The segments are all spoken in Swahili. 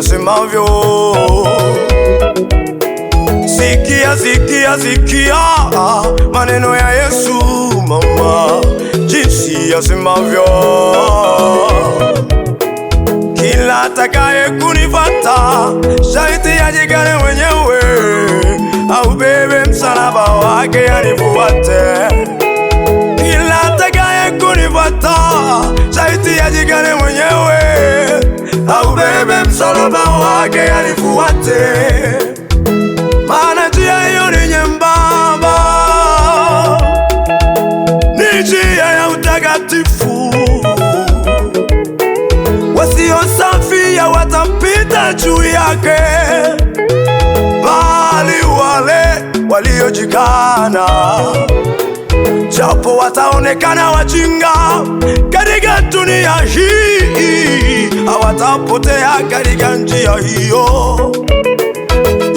asemavyo. Sikia, sikia, sikia maneno ya Yesu mama, jinsi asemavyo. Kila atakaye kunifuata sharti ajikane mwenyewe, aubebe msalaba wake anifuate. Kila atakaye kunifuata sharti ajikane mwenyewe, aubebe msalaba wake anifuate. Maana njia hiyo ni nyembamba, ni njia ya utakatifu. Wasio safi watapita juu yake, bali wale waliojikana, japo wataonekana wajinga katika dunia hii, hawatapotea katika njia hiyo.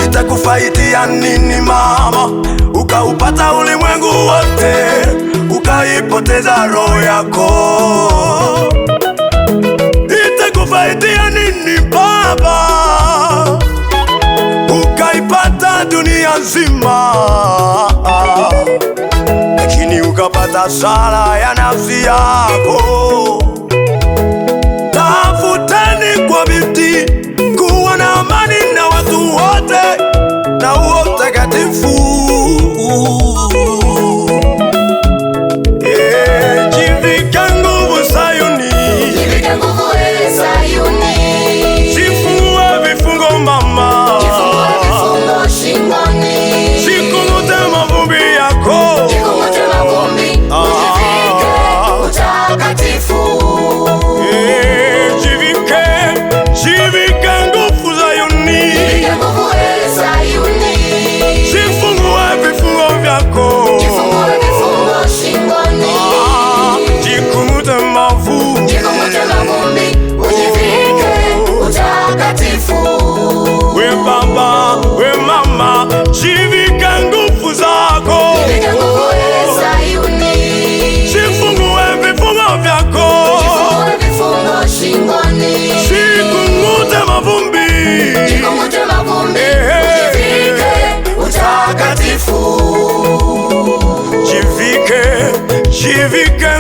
Itakufaidia nini mama, ukaupata ulimwengu wote, ukaipoteza roho yako? Itakufaidia nini baba, ukaipata dunia nzima, lakini ukapata sala ya nafsi yako? Tafuteni kwa bidii kuwa na amani na watu wote na utakatifu. Jivike nguvu Sayuni, jivike nguvu Sayuni. Jifungue vifungo mama, jifungue vifungo shingoni. Jikung'ute mavumbi yako, jikung'ute mavumbi, ujivike utakatifu. Jivike nguvu Sayuni, jivike nguvu Sayuni. Jifungue vifungo vyako, jifungue vifungo shingoni. Jikung'ute mavumbi, ujivike utakatifu. We baba, we mama, jivike nguvu zako, jivike nguvu Sayuni. Jifungue vifungo vyako, jifungue vifungo shingoni. Jikung'ute mavumbi, jikung'ute mavumbi, ujivike utakatifu. Jivike